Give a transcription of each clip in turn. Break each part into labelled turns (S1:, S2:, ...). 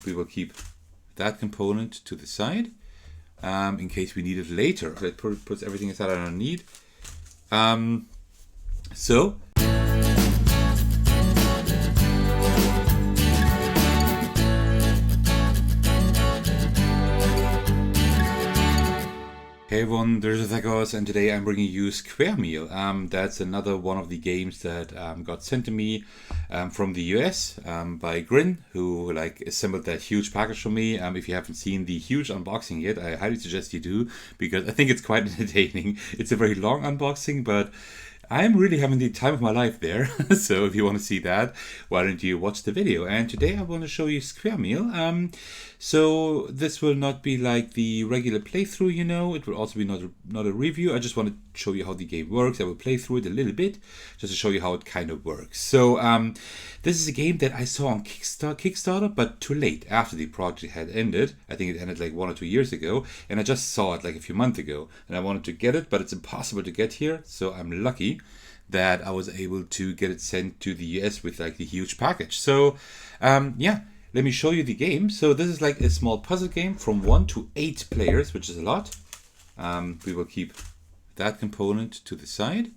S1: we will keep that component to the side in case we need it later. It puts everything aside I don't need. So hey everyone, there's Thecos, and today I'm bringing you Square Meal. That's another one of the games that got sent to me from the US by Grin, who assembled that huge package for me. If you haven't seen the huge unboxing yet, I highly suggest you do, because I think it's quite entertaining. It's a very long unboxing, but I'm really having the time of my life there. So if you want to see that, why don't you watch the video? And today I want to show you Square Meal. So this will not be like the regular playthrough, you know. It will also be not a review. I just want to show you how the game works. I will play through it a little bit just to show you how it kind of works. So this is a game that I saw on Kickstarter, but too late, after the project had ended. I think it ended like 1 or 2 years ago, and I just saw it like a few months ago, and I wanted to get it, but it's impossible to get here. So I'm lucky that I was able to get it sent to the US with like the huge package. So yeah, let me show you the game. So this is like a small puzzle game from 1 to 8 players, which is a lot. We will keep that component to the side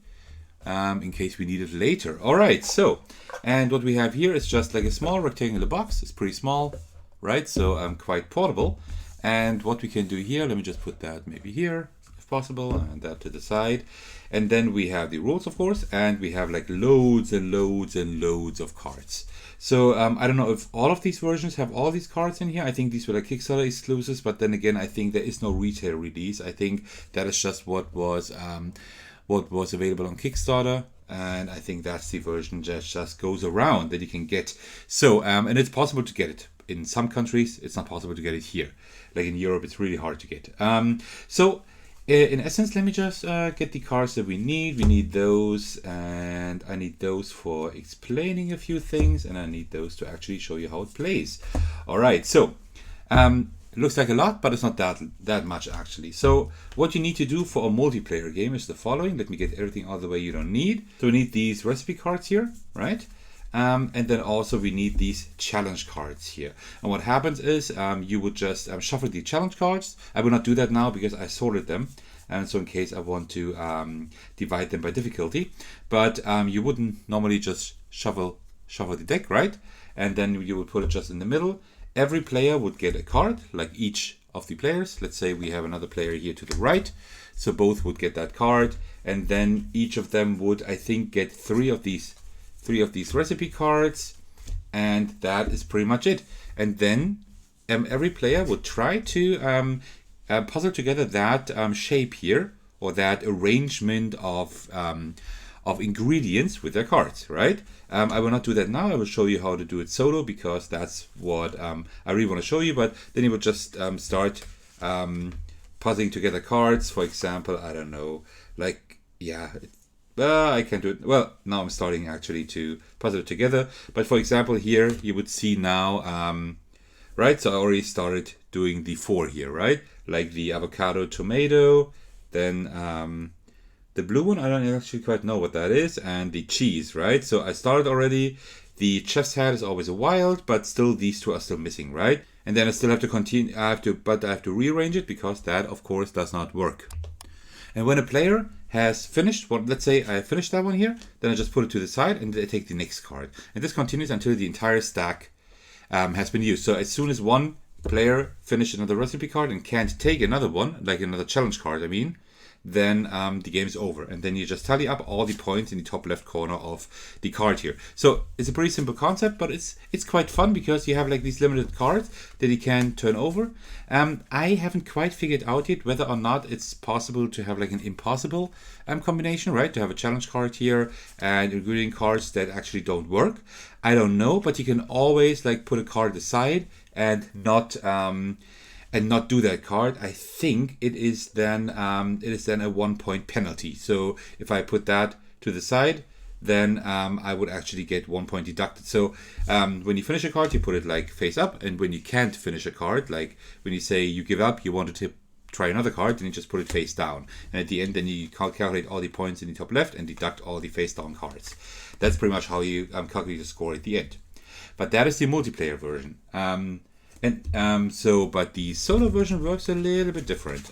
S1: in case we need it later. All right, so, and what we have here is just like a small rectangular box. It's pretty small, right? So quite portable. And what we can do here, let me just put that maybe here, if possible, and that to the side. And then we have the rules, of course, and we have like loads and loads and loads of cards. So I don't know if all of these versions have all these cards in here. I think these were like Kickstarter exclusives, but then again, I think there is no retail release. I think that is just what was available on Kickstarter, and I think that's the version that just goes around that you can get. So and it's possible to get it in some countries. It's not possible to get it here. Like in Europe, it's really hard to get. So in essence, let me just get the cards that we need. We need those, and I need those for explaining a few things, and I need those to actually show you how it plays. All right, so it looks like a lot, but it's not that much actually. So what you need to do for a multiplayer game is the following. Let me get everything out of the way you don't need. So we need these recipe cards here, right? And then also we need these challenge cards here. And what happens is you would just shuffle the challenge cards. I will not do that now because I sorted them. And so in case I want to divide them by difficulty. But you wouldn't normally just shuffle the deck, right? And then you would put it just in the middle. Every player would get a card, like each of the players. Let's say we have another player here to the right. So both would get that card. And then each of them would, I think, get three of these recipe cards, and that is pretty much it. And then every player would try to puzzle together that shape here, or that arrangement of ingredients with their cards, right? I will not do that now. I will show you how to do it solo, because that's what I really want to show you. But then you would just start puzzling together cards. For example, I don't know, like, yeah, I can't do it. Well, now I'm starting actually to puzzle it together. But for example, here you would see now, right? So I already started doing the 4 here, right? Like the avocado, tomato, then the blue one, I don't actually quite know what that is, and the cheese, right? So I started already. The chest hat is always a wild, but still these two are still missing, right? And then I still have to continue. I have to rearrange it, because that, of course, does not work. And when a player has finished one, let's say I finished that one here, then I just put it to the side and I take the next card. And this continues until the entire stack has been used. So as soon as one player finished another recipe card and can't take another one, like another challenge card, I mean, then the game is over. And then you just tally up all the points in the top left corner of the card here. So it's a pretty simple concept, but it's quite fun, because you have like these limited cards that you can turn over. I haven't quite figured out yet whether or not it's possible to have like an impossible combination, right? To have a challenge card here and ingredient cards that actually don't work. I don't know, but you can always like put a card aside and not do that card. I think it is then a 1 point penalty. So if I put that to the side, then I would actually get 1 point deducted. So when you finish a card, you put it like face up, and when you can't finish a card, like when you say you give up, you want to try another card, then you just put it face down. And at the end, then you calculate all the points in the top left and deduct all the face down cards. That's pretty much how you calculate the score at the end. But that is the multiplayer version. And but the solo version works a little bit different.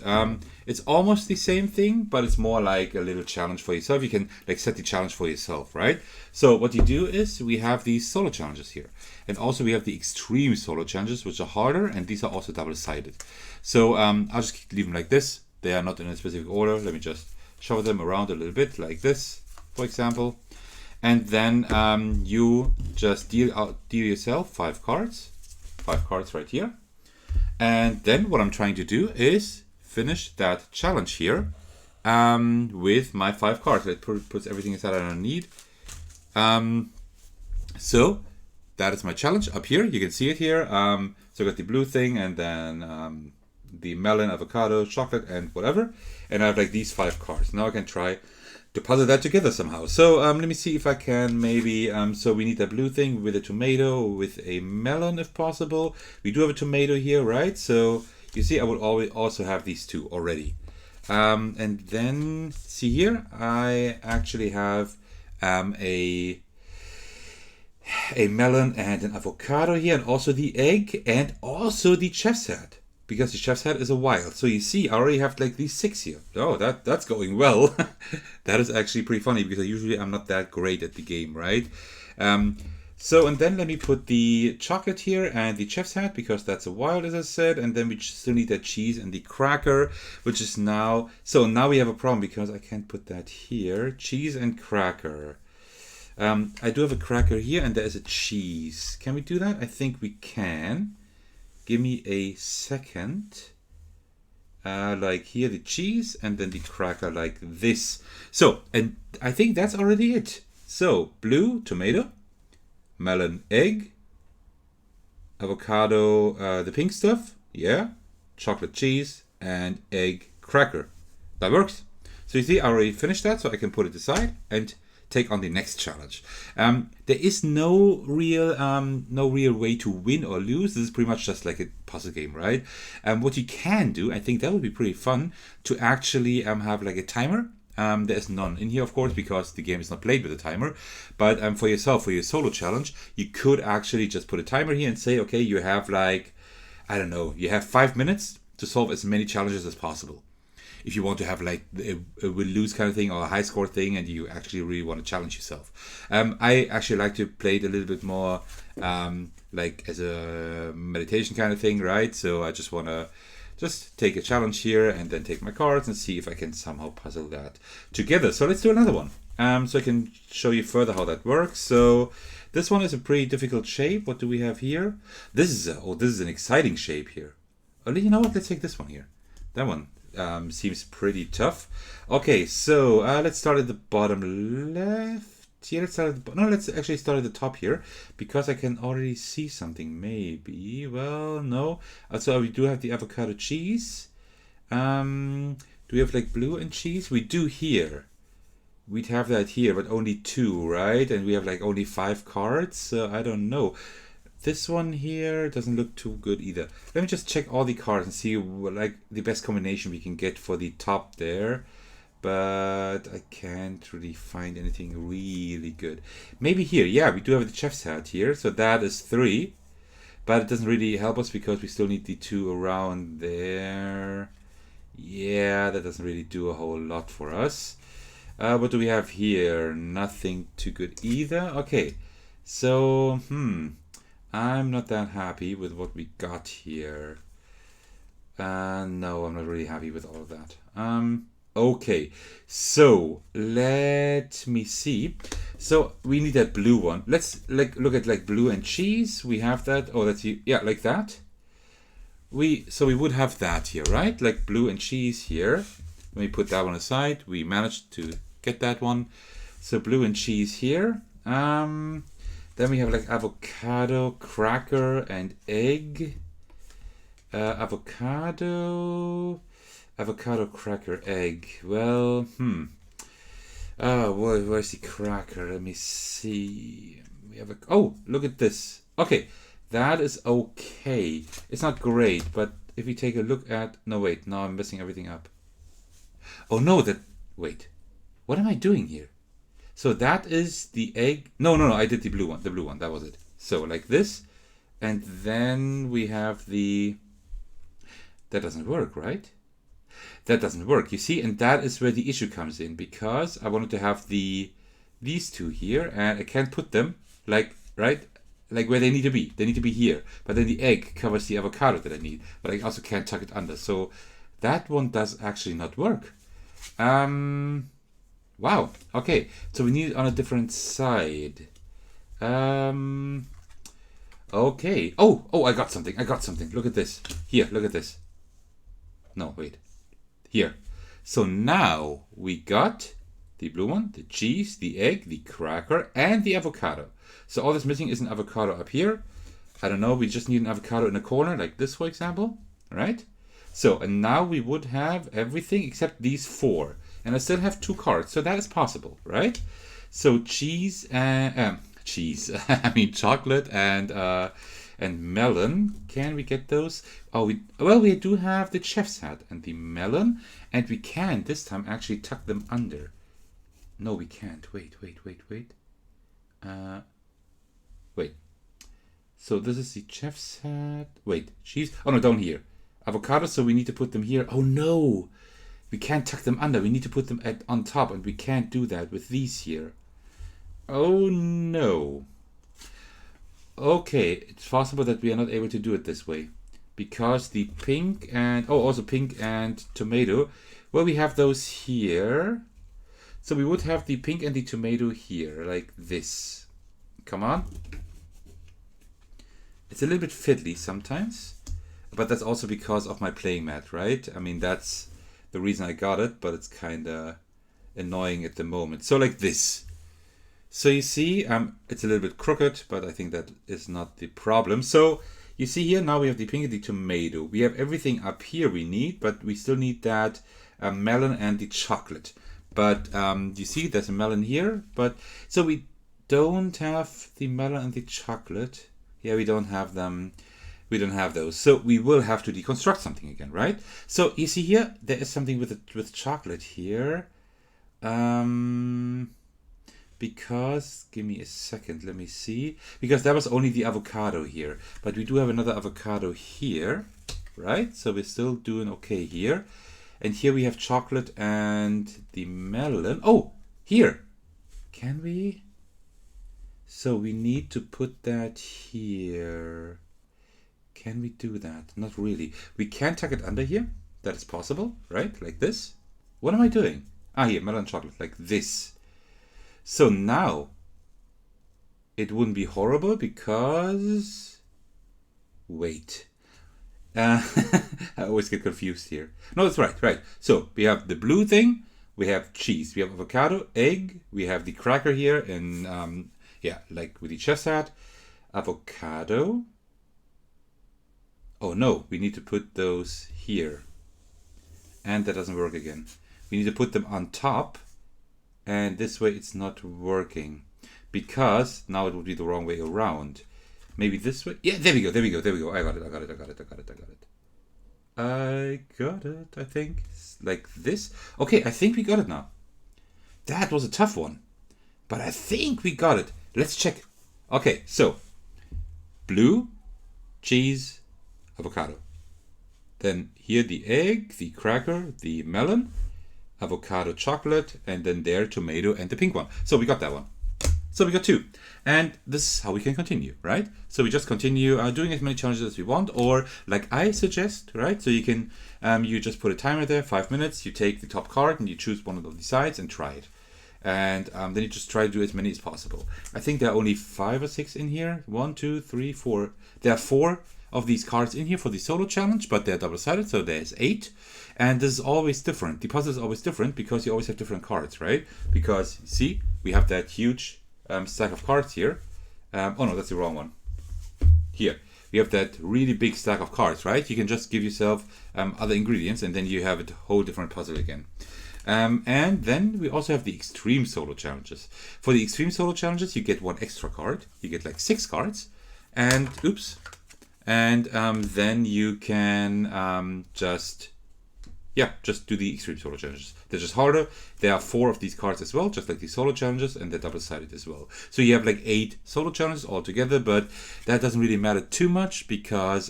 S1: It's almost the same thing, but it's more like a little challenge for yourself. You can like set the challenge for yourself, right? So what you do is we have these solo challenges here, and also we have the extreme solo challenges, which are harder, and these are also double-sided. So I'll just leave them like this. They are not in a specific order. Let me just shuffle them around a little bit, like this, for example. And then you just deal yourself 5 cards. 5 cards right here. And then what I'm trying to do is finish that challenge here with my 5 cards. It puts everything inside I don't need. So that is my challenge up here. You can see it here. So I got the blue thing, and then the melon, avocado, chocolate, and whatever. And I have like these 5 cards. Now I can try to puzzle that together somehow. So let me see if I can maybe, so we need that blue thing with a tomato, with a melon if possible. We do have a tomato here, right? So you see I will always also have these 2 already. And then see here, I actually have a melon and an avocado here, and also the egg, and also the chef's hat. Because the chef's hat is a wild. So you see, I already have like these 6 here. Oh, that's going well. That is actually pretty funny, because usually I'm not that great at the game, right? So, and then let me put the chocolate here and the chef's hat, because that's a wild, as I said. And then we still need that cheese and the cracker, which is now... So now we have a problem, because I can't put that here. Cheese and cracker. I do have a cracker here, and there is a cheese. Can we do that? I think we can. Give me a second. Like here the cheese, and then the cracker like this. So, and I think that's already it. So, blue, tomato, melon, egg, avocado, the pink stuff, yeah, chocolate cheese, and egg, cracker. That works. So you see, I already finished that, so I can put it aside and take on the next challenge. There is no real way to win or lose. This is pretty much just like a puzzle game, right? What you can do, I think that would be pretty fun, to actually have like a timer. There is none in here, of course, because the game is not played with a timer. But for yourself, for your solo challenge, you could actually just put a timer here and say, okay, you have like, I don't know, you have 5 minutes to solve as many challenges as possible. If you want to have like a win-lose kind of thing, or a high score thing, and you actually really want to challenge yourself. I actually like to play it a little bit more like as a meditation kind of thing, right? So I just want to just take a challenge here and then take my cards and see if I can somehow puzzle that together. So let's do another one. So I can show you further how that works. So this one is a pretty difficult shape. What do we have here? This is an exciting shape here. Oh, you know what? Let's take this one here. That one seems pretty tough. Okay, so let's start at the bottom left. Yeah, let's start at the, no, let's actually start at the top here, because I can already see something. Maybe, well, no. So we do have the avocado cheese. Do we have like blue and cheese? We do here. We'd have that here, but only 2, right? And we have like only 5 cards, so I don't know. This one here doesn't look too good either. Let me just check all the cards and see like the best combination we can get for the top there. But I can't really find anything really good. Maybe here, yeah, we do have the chef's hat here, so that is 3. But it doesn't really help us because we still need the 2 around there. Yeah, that doesn't really do a whole lot for us. What do we have here? Nothing too good either. Okay, so, I'm not that happy with what we got here. No, I'm not really happy with all of that. Okay, so let me see. So we need that blue one. Let's look at like blue and cheese. We have that. Oh, that's yeah, like that. So we would have that here, right? Like blue and cheese here. Let me put that one aside. We managed to get that one. So blue and cheese here. Then we have like avocado, cracker, and egg. Avocado, cracker, egg. Well, where's the cracker? Let me see. We have oh, look at this. Okay, that is okay. It's not great, but if we take a look at... No, wait. Now I'm messing everything up. Oh, no, wait. What am I doing here? So that is the egg. No, I did the blue one. The blue one, that was it. So like this. And then we have the... That doesn't work, right? That doesn't work, you see? And that is where the issue comes in, because I wanted to have these two here, and I can't put them, like, right? Like where they need to be. They need to be here. But then the egg covers the avocado that I need. But I also can't tuck it under. So that one does actually not work. Wow. Okay. So we need it on a different side. Okay. Oh, I got something. Look at this. Here, look at this. No, wait. Here. So now we got the blue one, the cheese, the egg, the cracker, and the avocado. So all that's missing is an avocado up here. I don't know, we just need an avocado in a corner, like this, for example. Right? So, and now we would have everything except these four. And I still have 2 cards, so that is possible, right? So cheese and... I mean chocolate and melon. Can we get those? Oh, we do have the chef's hat and the melon. And we can, this time, actually tuck them under. No, we can't. Wait. Wait. So this is the chef's hat. Wait, cheese. Oh no, down here. Avocado, so we need to put them here. Oh no! We can't tuck them under. We need to put them on top, and we can't do that with these here. Oh no. Okay, it's possible that we are not able to do it this way. Because the pink and... Oh, also pink and tomato. Well, we have those here. So we would have the pink and the tomato here, like this. Come on. It's a little bit fiddly sometimes. But that's also because of my playing mat, right? I mean, that's the reason I got it, but it's kind of annoying at the moment. So like this. So you see, it's a little bit crooked, but I think that is not the problem. So you see here, now we have the pink and the tomato. We have everything up here we need, but we still need that melon and the chocolate. But you see, there's a melon here. But so we don't have the melon and the chocolate. Yeah, we don't have them. We don't have those. So we will have to deconstruct something again, right? So you see here, there is something with chocolate here. Because, give me a second, let me see. Because that was only the avocado here. But we do have another avocado here, right? So we're still doing okay here. And here we have chocolate and the melon. Oh, here. Can we? So we need to put that here. Can we do that? Not really. We can tuck it under here. That is possible, right? Like this. What am I doing? Ah, here, melon chocolate, like this. So now, it wouldn't be horrible because... Wait. I always get confused here. No, that's right. So, we have the blue thing, we have cheese, we have avocado, egg, we have the cracker here, and like with the chef's hat, avocado. Oh no, we need to put those here. And that doesn't work again. We need to put them on top. And this way it's not working. Because now it would be the wrong way around. Maybe this way? Yeah, there we go. I got it, I think. Like this. Okay, I think we got it now. That was a tough one. But I think we got it. Let's check. Okay, so. Blue, cheese, avocado. Then here the egg, the cracker, the melon, avocado chocolate, and then there tomato and the pink one. So we got that one. So we got 2. And this is how we can continue, right? So we just continue doing as many challenges as we want, or like I suggest, right? So you can, you just put a timer there, 5 minutes, you take the top card and you choose one of the sides and try it. And then you just try to do as many as possible. I think there are only 5 or 6 in here. 1, 2, 3, 4. There are 4 of these cards in here for the solo challenge, but they're double-sided, so there's 8. And this is always different. The puzzle is always different because you always have different cards, right? Because, see, we have that huge stack of cards here. Oh no, that's the wrong one. Here, we have that really big stack of cards, right? You can just give yourself other ingredients and then you have a whole different puzzle again. And then we also have the extreme solo challenges. For the extreme solo challenges, you get 1 extra card. You get like 6 cards. And, oops. And then you can just yeah, just do the extreme solo challenges. They're just harder. There are 4 of these cards as well, just like the solo challenges, and they're double-sided as well. So you have like 8 solo challenges altogether, but that doesn't really matter too much because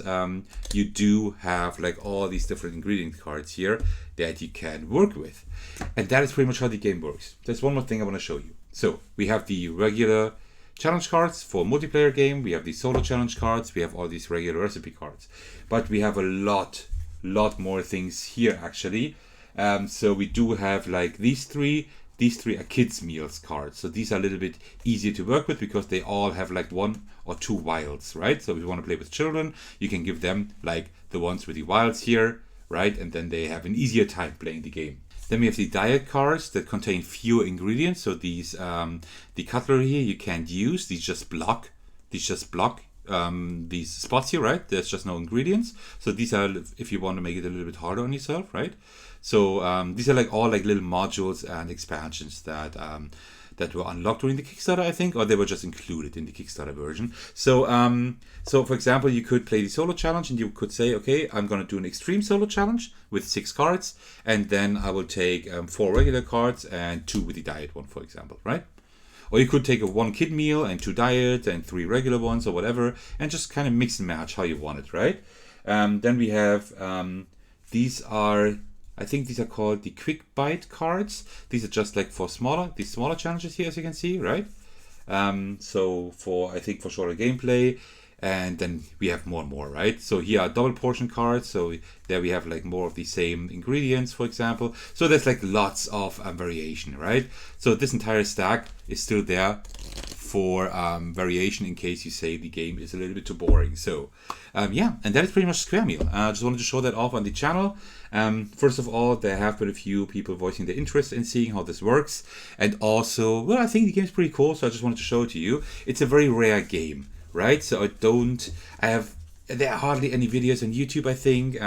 S1: you do have like all these different ingredient cards here that you can work with. And that is pretty much how the game works. There's one more thing I want to show you. So we have the regular challenge cards for multiplayer game. We have the solo challenge cards. We have all these regular recipe cards. But we have a lot more things here actually. So we do have like these three are kids meals cards, so these are a little bit easier to work with because they all have like 1 or 2 wilds, right? So if you want to play with children, you can give them like the ones with the wilds here, right? And then they have an easier time playing the game. Then we have the diet cards that contain fewer ingredients, so these the cutlery here you can't use. These just block these spots here, right? There's just no ingredients. So these are if you want to make it a little bit harder on yourself, right? So these are like all like little modules and expansions that that were unlocked during the Kickstarter, I think, or they were just included in the Kickstarter version. So so for example, you could play the solo challenge and you could say, okay, I'm going to do an extreme solo challenge with 6 cards, and then I will take 4 regular cards and 2 with the diet one, for example, right? Or you could take a 1 kid meal and 2 diet and 3 regular ones or whatever, and just kind of mix and match how you want it, right? Then we have these are, I think these are called the quick bite cards. These are just like for these smaller challenges here, as you can see, right? So I think for shorter gameplay, and then we have more and more, right? So here are double portion cards. So there we have like more of the same ingredients, for example. So there's like lots of variation, right? So this entire stack is still there for variation in case you say the game is a little bit too boring. So yeah, and that is pretty much Square Meal. I just wanted to show that off on the channel. First of all, there have been a few people voicing their interest in seeing how this works. And also, well, I think the game's pretty cool, so I just wanted to show it to you. It's a very rare game, right? So there are hardly any videos on YouTube, I think.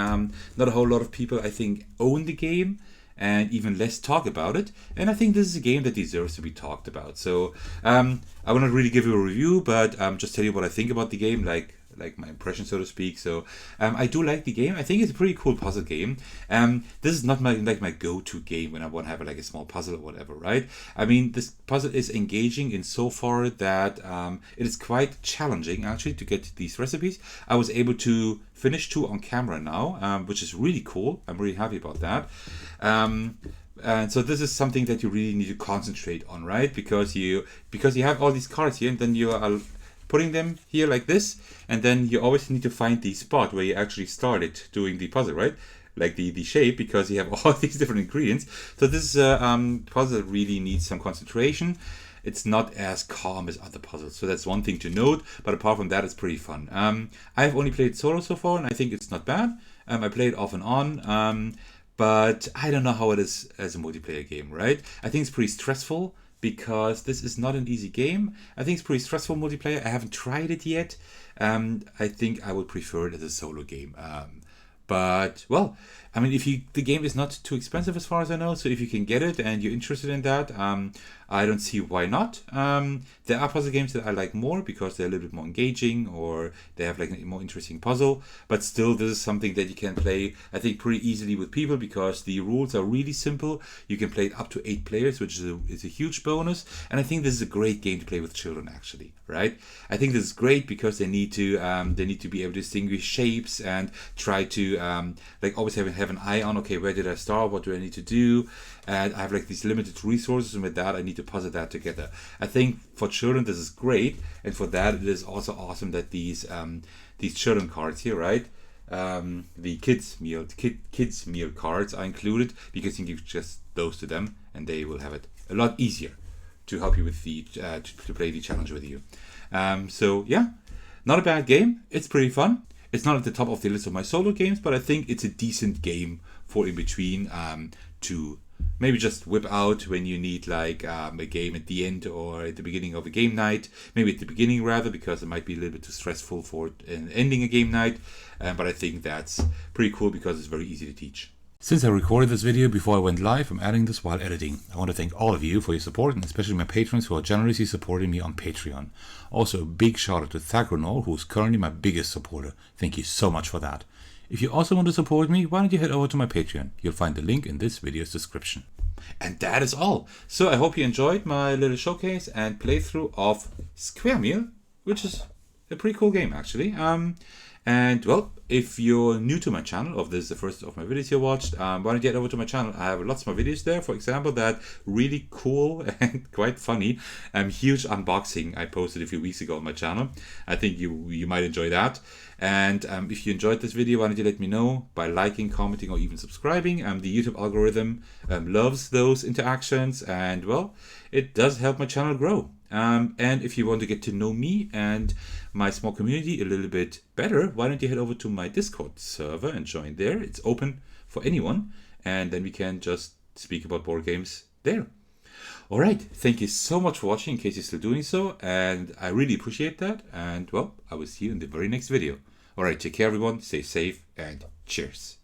S1: Not a whole lot of people, I think, own the game, and even less talk about it. And I think this is a game that deserves to be talked about. So I will not really give you a review, but just tell you what I think about the game, like my impression, so to speak. So I do like the game. I think it's a pretty cool puzzle game. This is not my go-to game when I want to have like a small puzzle or whatever, right? I mean, this puzzle is engaging in so far that it is quite challenging actually to get these recipes. I was able to finish 2 on camera now, which is really cool. I'm really happy about that. And so this is something that you really need to concentrate on, right? Because you have all these cards here, and then you are putting them here like this, and then you always need to find the spot where you actually started doing the puzzle, right? Like the shape, because you have all these different ingredients. So this puzzle really needs some concentration. It's not as calm as other puzzles, so that's one thing to note. But apart from that, it's pretty fun. I've only played solo so far, and I think it's not bad. I play it off and on, but I don't know how it is as a multiplayer game, right? I think it's pretty stressful, because this is not an easy game. I think it's pretty stressful multiplayer. I haven't tried it yet. I think I would prefer it as a solo game. But, well, I mean, the game is not too expensive as far as I know, so if you can get it and you're interested in that, I don't see why not. There are puzzle games that I like more because they're a little bit more engaging, or they have like a more interesting puzzle, but still this is something that you can play, I think, pretty easily with people because the rules are really simple. You can play it up to 8 players, which is a huge bonus, and I think this is a great game to play with children actually, right? I think this is great because they need to be able to distinguish shapes and try to like always have an eye on, okay, where did I start, what do I need to do, and I have like these limited resources, and with that I need to puzzle that together. I think for children this is great, and for that it is also awesome that these children cards here, right, the kids meal cards are included, because you can give just those to them and they will have it a lot easier to help you with the to play the challenge with you. So yeah, not a bad game. It's pretty fun. It's not at the top of the list of my solo games, but I think it's a decent game for in between to maybe just whip out when you need like a game at the end or at the beginning of a game night. Maybe at the beginning rather, because it might be a little bit too stressful for ending a game night. But I think that's pretty cool because it's very easy to teach. Since I recorded this video before I went live, I'm adding this while editing. I want to thank all of you for your support, and especially my patrons who are generously supporting me on Patreon. Also, a big shout out to Thecos, who is currently my biggest supporter. Thank you so much for that. If you also want to support me, why don't you head over to my Patreon? You'll find the link in this video's description. And that is all. So I hope you enjoyed my little showcase and playthrough of Square Meal, which is a pretty cool game actually. And well, if you're new to my channel, or if this is the first of my videos you watched, why don't you get over to my channel? I have lots more videos there. For example, that really cool and quite funny huge unboxing I posted a few weeks ago on my channel. I think you might enjoy that. And if you enjoyed this video, why don't you let me know by liking, commenting, or even subscribing. The YouTube algorithm loves those interactions, and well, it does help my channel grow. And if you want to get to know me and my small community a little bit better, why don't you head over to my Discord server and join there. It's open for anyone, and then we can just speak about board games there. All right, thank you so much for watching, in case you're still doing so, and I really appreciate that. And well, I will see you in the very next video. All right, take care everyone, stay safe, and cheers.